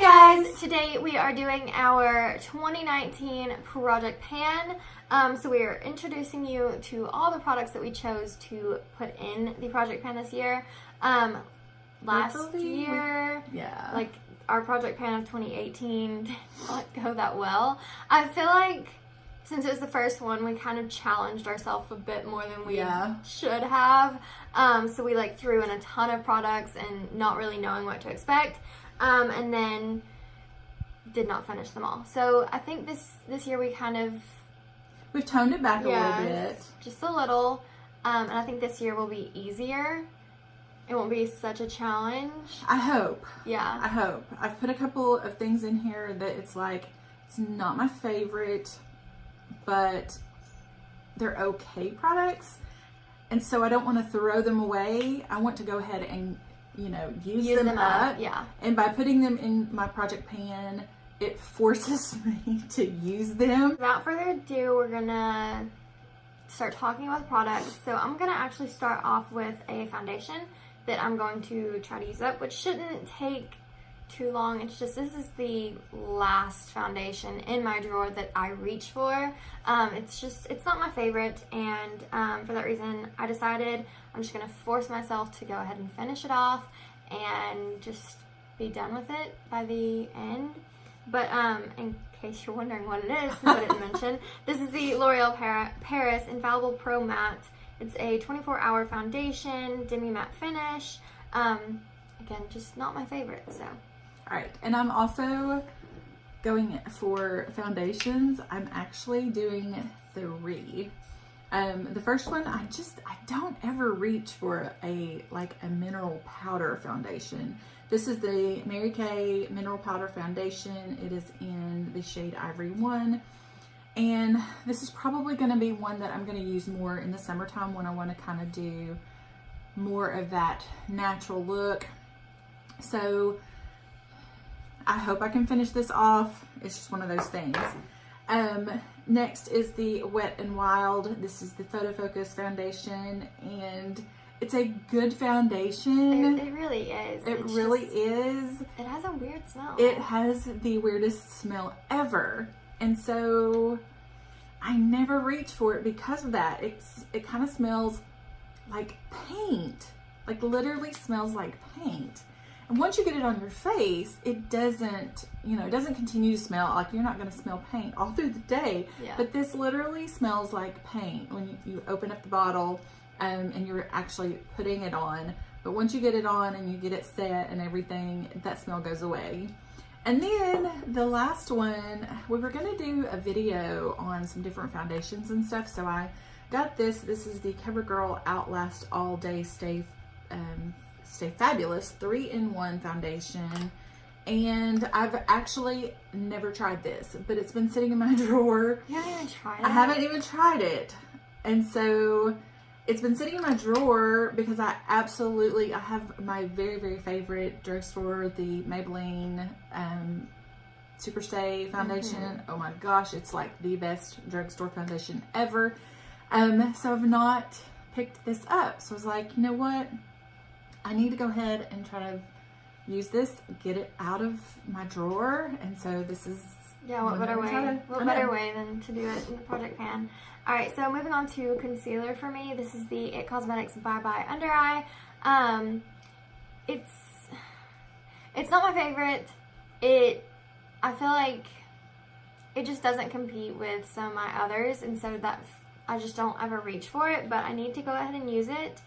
guys! Today we are doing our 2019 Project Pan. So we are introducing you to all the products that we chose to put in the Project Pan this year. Last year, like our Project Pan of 2018 did not go that well. I feel like since it was the first one, we kind of challenged ourselves a bit more than we should have. So we like threw in a ton of products and not really knowing what to expect. And then did not finish them all. So I think this year we've toned it back a little bit. Just a little. And I think this year will be easier. It won't be such a challenge. I hope. Yeah. I hope. I've put a couple of things in here that it's not my favorite, but they're okay products. And so I don't want to throw them away. I want to go ahead and, use them up. Yeah. And by putting them in my Project Pan, it forces me to use them. Without further ado, we're gonna start talking about the products. So I'm gonna actually start off with a foundation that I'm going to try to use up, which shouldn't take too long. It's just, this is the last foundation in my drawer that I reach for. It's not my favorite, and for that reason I decided I'm just gonna force myself to go ahead and finish it off and just be done with it by the end. But in case you're wondering what it is, since I didn't mention, this is the L'Oreal Paris Infallible Pro Matte. It's a 24-hour foundation, demi-matte finish. Again, just not my favorite, so. All right, and I'm also going for foundations. I'm actually doing 3. The first one, I don't ever reach for a mineral powder foundation. This is the Mary Kay Mineral Powder Foundation. It is in the shade Ivory 1. And this is probably going to be one that I'm going to use more in the summertime when I want to kind of do more of that natural look. So I hope I can finish this off. It's just one of those things. Next is the Wet n Wild. This is the Photo Focus foundation, and it's a good foundation. It really is. It really is. It has a weird smell. It has the weirdest smell ever. And so I never reach for it because of that. It kind of smells like paint. Like literally smells like paint. And once you get it on your face, it doesn't continue to smell like you're not going to smell paint all through the day. Yeah. But this literally smells like paint when you open up the bottle and you're actually putting it on. But once you get it on and you get it set and everything, that smell goes away. And then the last one, we were going to do a video on some different foundations and stuff. So I got this. This is the CoverGirl Outlast All Day Stay Fabulous 3-in-1 foundation. And I've actually never tried this, but it's been sitting in my drawer. You haven't even tried it? I haven't even tried it. And so it's been sitting in my drawer because I have my very, very favorite drugstore, the Maybelline Superstay foundation. Mm-hmm. Oh my gosh, it's like the best drugstore foundation ever. So I've not picked this up. So I was like, you know what? I need to go ahead and try to use this, get it out of my drawer. And so this is... Yeah, what better way than to do it in the Project Pan. Alright, so moving on to concealer for me. This is the It Cosmetics Bye Bye Under Eye. It's not my favorite. I feel like it just doesn't compete with some of my others, and so that I just don't ever reach for it, but I need to go ahead and use it.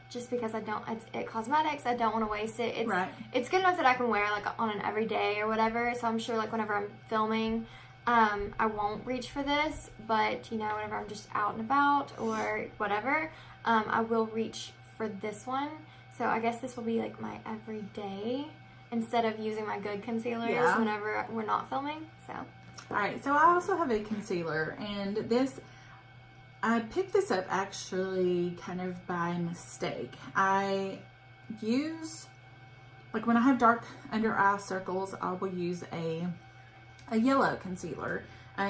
Just because it's It Cosmetics, I don't want to waste it. It's good enough that I can wear like on an everyday or whatever, so I'm sure like whenever I'm filming, I won't reach for this, but whenever I'm just out and about or whatever, I will reach for this one. So I guess this will be like my everyday instead of using my good concealers whenever we're not filming, so. Alright, so I also have a concealer, and I picked this up actually kind of by mistake. I use, like when I have dark under eye circles, I will use a yellow concealer.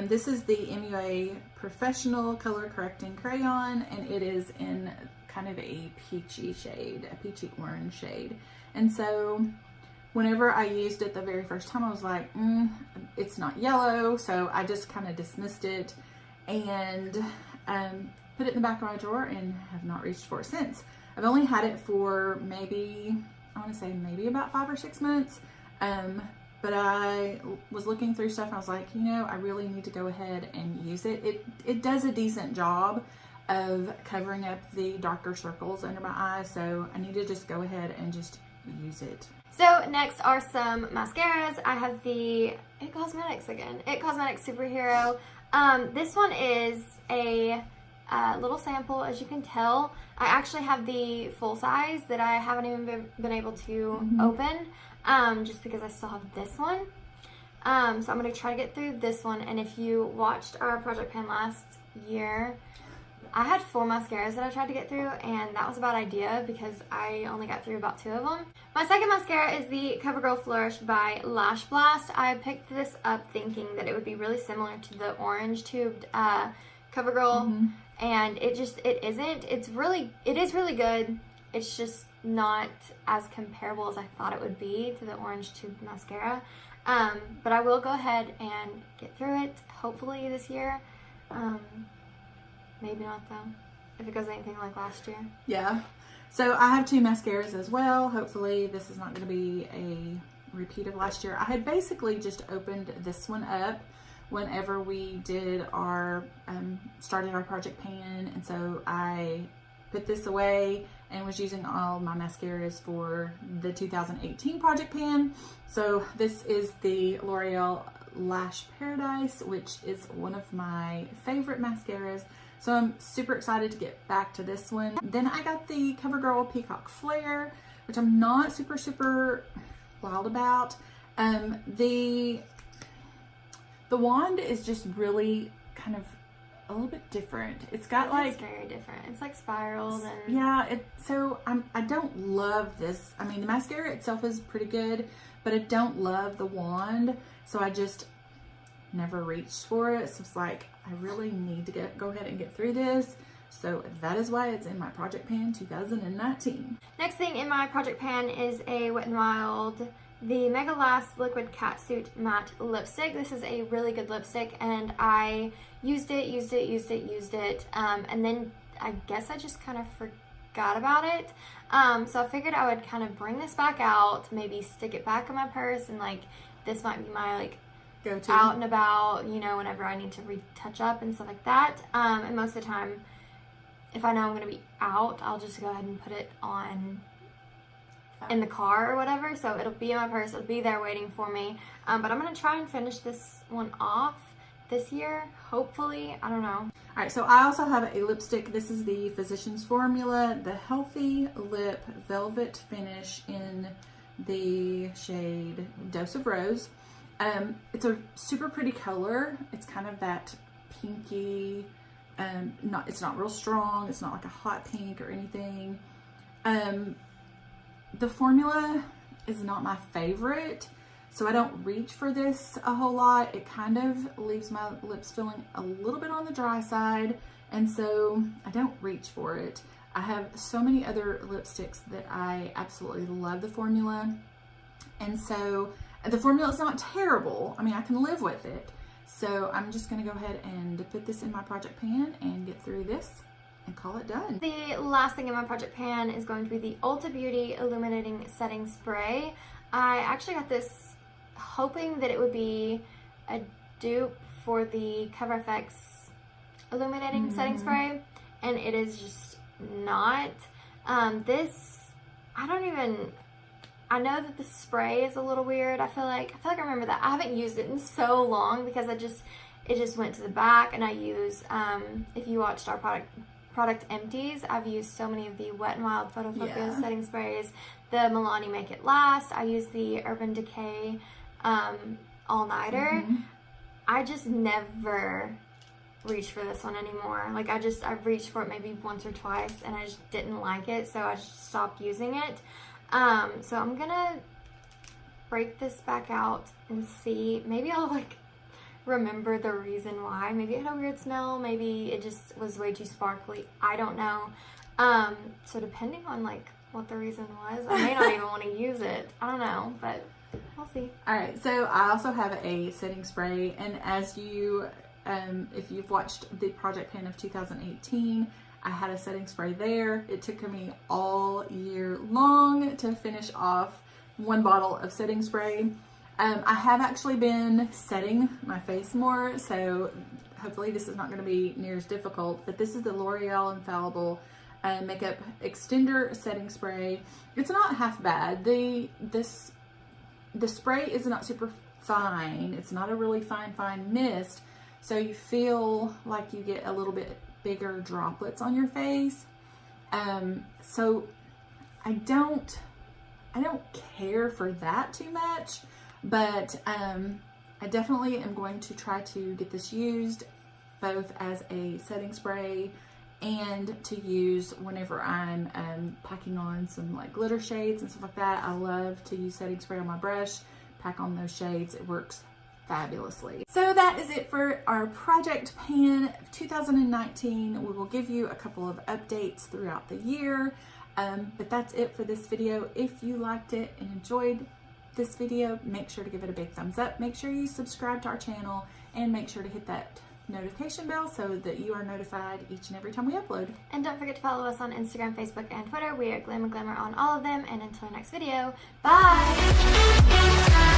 This is the MUA Professional Color Correcting Crayon, and it is in kind of a peachy shade, a peachy orange shade. And so whenever I used it the very first time, I was like, it's not yellow. So I just kind of dismissed it and put it in the back of my drawer and have not reached for it since. I've only had it for maybe about 5 or 6 months. But I was looking through stuff and I was like, I really need to go ahead and use it. It does a decent job of covering up the darker circles under my eyes. So I need to just go ahead and just use it. So next are some mascaras. I have the It Cosmetics Superhero. This one is a little sample, as you can tell. I actually have the full size that I haven't even been able to open, just because I still have this one. So I'm going to try to get through this one. And if you watched our project pan last year, I had 4 mascaras that I tried to get through, and that was a bad idea because I only got through about 2 of them. My second mascara is the CoverGirl Flourish by Lash Blast. I picked this up thinking that it would be really similar to the orange tubed CoverGirl, and it isn't. It is really good. It's just not as comparable as I thought it would be to the orange tubed mascara. But I will go ahead and get through it, hopefully this year. Maybe not though, if it goes anything like last year. Yeah. So I have 2 mascaras as well. Hopefully this is not going to be a repeat of last year. I had basically just opened this one up whenever we did our, started our project pan. And so I put this away and was using all my mascaras for the 2018 project pan. So this is the L'Oreal Lash Paradise, which is one of my favorite mascaras. So I'm super excited to get back to this one. Then I got the CoverGirl Peacock Flare, which I'm not super wild about. The wand is just really kind of a little bit different. It's got It's very different. It's like spirals and yeah. So I don't love this. I mean, the mascara itself is pretty good, but I don't love the wand. So I just never reached for it. So it's like, I really need to go ahead and get through this. So that is why it's in my project pan 2019. Next thing in my project pan is a Wet n Wild, the Mega Last Liquid Catsuit Matte Lipstick. This is a really good lipstick, and I used it, and then I guess I just kind of forgot about it. So I figured I would kind of bring this back out, maybe stick it back in my purse, and like this might be my like go-to out and about, whenever I need to retouch up and stuff like that. And most of the time, if I know I'm going to be out, I'll just go ahead and put it on in the car or whatever. So it'll be in my purse. It'll be there waiting for me. But I'm going to try and finish this one off this year, hopefully. I don't know. All right, so I also have a lipstick. This is the Physicians Formula, the Healthy Lip Velvet Finish in the shade Dose of Rose. It's a super pretty color. It's kind of that pinky, it's not real strong. It's not like a hot pink or anything. The formula is not my favorite, so I don't reach for this a whole lot. It kind of leaves my lips feeling a little bit on the dry side, and so I don't reach for it. I have so many other lipsticks that I absolutely love the formula, and so the formula is not terrible. I mean, I can live with it. So I'm just going to go ahead and put this in my project pan and get through this and call it done. The last thing in my project pan is going to be the Ulta Beauty Illuminating Setting Spray. I actually got this hoping that it would be a dupe for the Cover FX Illuminating Setting Spray, and it is just not. I know that the spray is a little weird. I feel like I remember that. I haven't used it in so long because it just went to the back, and I use, if you watched our product empties, I've used so many of the Wet n Wild Photo Focus setting sprays, the Milani Make It Last. I use the Urban Decay All Nighter. I just never reach for this one anymore. Like I've reached for it maybe once or twice, and I just didn't like it, so I just stopped using it. So I'm gonna break this back out and see. Maybe I'll like remember the reason why. Maybe it had a weird smell. Maybe it just was way too sparkly. I don't know. So depending on like what the reason was. I may not even want to use it. I don't know, but we'll see. Alright, so I also have a setting spray, and as you, if you've watched the project pan of 2018, I had a setting spray there. It took me all year long to finish off one bottle of setting spray. I have actually been setting my face more, so hopefully this is not going to be near as difficult, but this is the L'Oreal Infallible Makeup Extender Setting Spray. It's not half bad. The spray is not super fine. It's not a really fine mist, so you feel like you get a little bit bigger droplets on your face. So I don't care for that too much, but I definitely am going to try to get this used both as a setting spray and to use whenever I'm packing on some like glitter shades and stuff like that. I love to use setting spray on my brush, pack on those shades. It works fabulously. So that is it for our project pan 2019. We will give you a couple of updates throughout the year, but that's it for this video. If you liked it and enjoyed this video, make sure to give it a big thumbs up. Make sure you subscribe to our channel and make sure to hit that notification bell so that you are notified each and every time we upload. And don't forget to follow us on Instagram, Facebook, and Twitter. We are Glam and Glamour on all of them. And until our next video, bye!